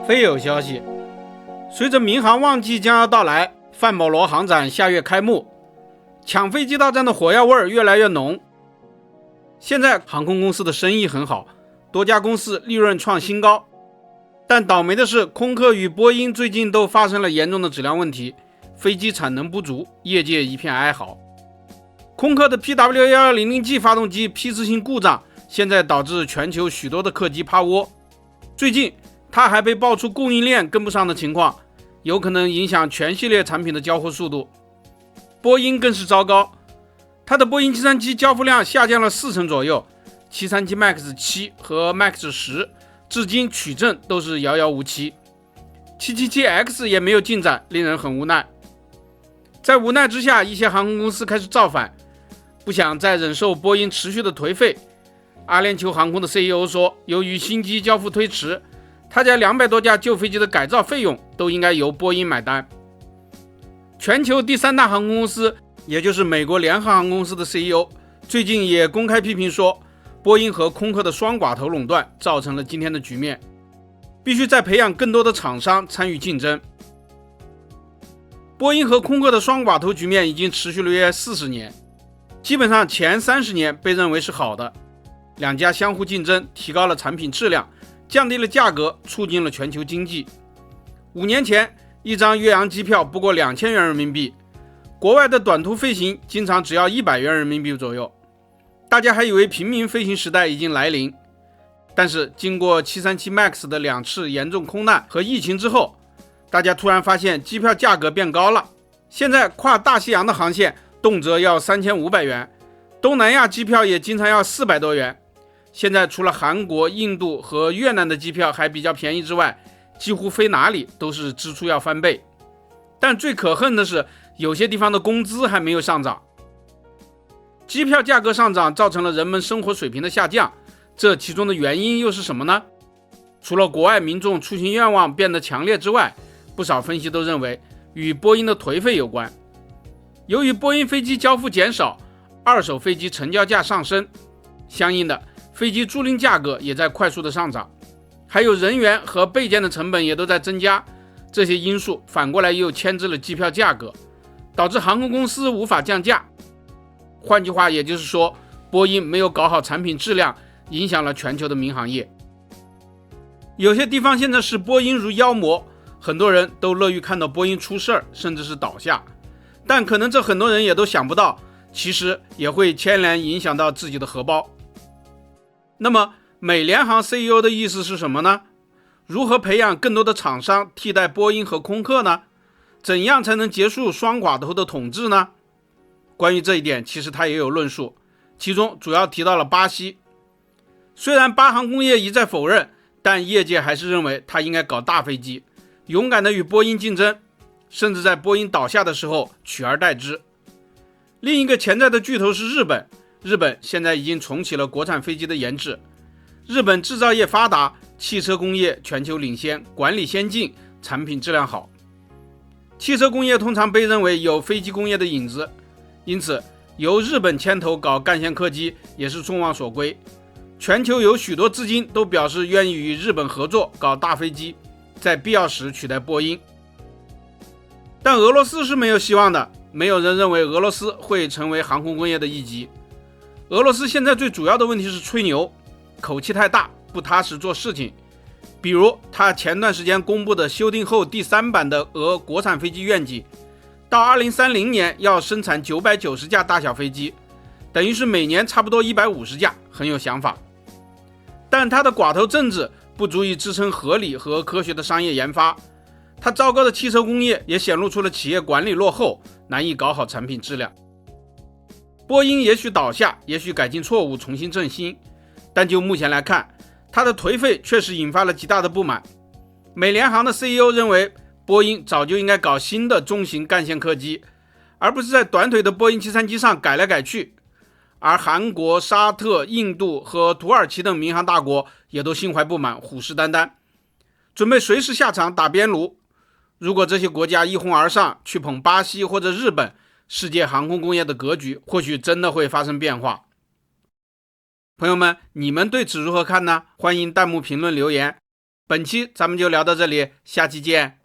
非有消息，随着民航旺季将要到来，范保罗航展下月开幕，抢飞机大战的火药味越来越浓。现在航空公司的生意很好，多家公司利润创新高，但倒霉的是，空客与波音最近都发生了严重的质量问题，飞机产能不足，业界一片哀嚎。空客的 PW1100G 发动机批次性故障，现在导致全球许多的客机趴窝。最近它还被爆出供应链跟不上的情况，有可能影响全系列产品的交货速度。波音更是糟糕，它的波音737交付量下降了40%左右，737 MAX 7和 MAX 10至今取证都是遥遥无期，777X 也没有进展，令人很无奈。在无奈之下，一些航空公司开始造反，不想再忍受波音持续的颓废。阿联酋航空的 CEO 说，由于新机交付推迟，他家200多架旧飞机的改造费用都应该由波音买单。全球第3大航空公司，也就是美国联合航空公司的 CEO 最近也公开批评说，波音和空客的双寡头垄断造成了今天的局面，必须再培养更多的厂商参与竞争。波音和空客的双寡头局面已经持续了约40年，基本上前30年被认为是好的，两家相互竞争，提高了产品质量，降低了价格，促进了全球经济。5年前，一张越洋机票不过2000元人民币，国外的短途飞行经常只要100元人民币左右，大家还以为平民飞行时代已经来临。但是经过737 MAX 的2次严重空难和疫情之后，大家突然发现机票价格变高了，现在跨大西洋的航线动辄要3500元，东南亚机票也经常要400多元。现在除了韩国、印度和越南的机票还比较便宜之外，几乎飞哪里都是支出要翻倍。但最可恨的是，有些地方的工资还没有上涨。机票价格上涨造成了人们生活水平的下降，这其中的原因又是什么呢？除了国外民众出行愿望变得强烈之外，不少分析都认为与波音的颓废有关。由于波音飞机交付减少，二手飞机成交价上升，相应的飞机租赁价格也在快速的上涨，还有人员和备件的成本也都在增加，这些因素反过来又牵制了机票价格，导致航空公司无法降价。换句话也就是说，波音没有搞好产品质量，影响了全球的民航业。有些地方现在视波音如妖魔，很多人都乐于看到波音出事儿，甚至是倒下，但可能这很多人也都想不到，其实也会牵连影响到自己的荷包。那么美联航 CEO 的意思是什么呢？如何培养更多的厂商替代波音和空客呢？怎样才能结束双寡头的统治呢？关于这一点，其实他也有论述，其中主要提到了巴西。虽然巴航工业一再否认，但业界还是认为他应该搞大飞机，勇敢地与波音竞争，甚至在波音倒下的时候取而代之。另一个潜在的巨头是日本，日本现在已经重启了国产飞机的研制。日本制造业发达，汽车工业全球领先，管理先进，产品质量好。汽车工业通常被认为有飞机工业的影子，因此由日本牵头搞干线客机也是众望所归。全球有许多资金都表示愿意与日本合作搞大飞机，在必要时取代波音。但俄罗斯是没有希望的，没有人认为俄罗斯会成为航空工业的一极。俄罗斯现在最主要的问题是吹牛，口气太大，不踏实做事情。比如他前段时间公布的修订后第3版的俄国产飞机愿景，到2030年要生产990架大小飞机，等于是每年差不多150架，很有想法。但他的寡头政治不足以支撑合理和科学的商业研发，他糟糕的汽车工业也显露出了企业管理落后，难以搞好产品质量。波音也许倒下，也许改进错误，重新振兴，但就目前来看，它的颓废确实引发了极大的不满。美联航的 CEO 认为，波音早就应该搞新的中型干线客机，而不是在短腿的波音737上改来改去。而韩国、沙特、印度和土耳其等民航大国也都心怀不满，虎视眈眈，准备随时下场打边炉。如果这些国家一哄而上去捧巴西或者日本，世界航空工业的格局或许真的会发生变化。朋友们，你们对此如何看呢？欢迎弹幕评论留言。本期咱们就聊到这里，下期见。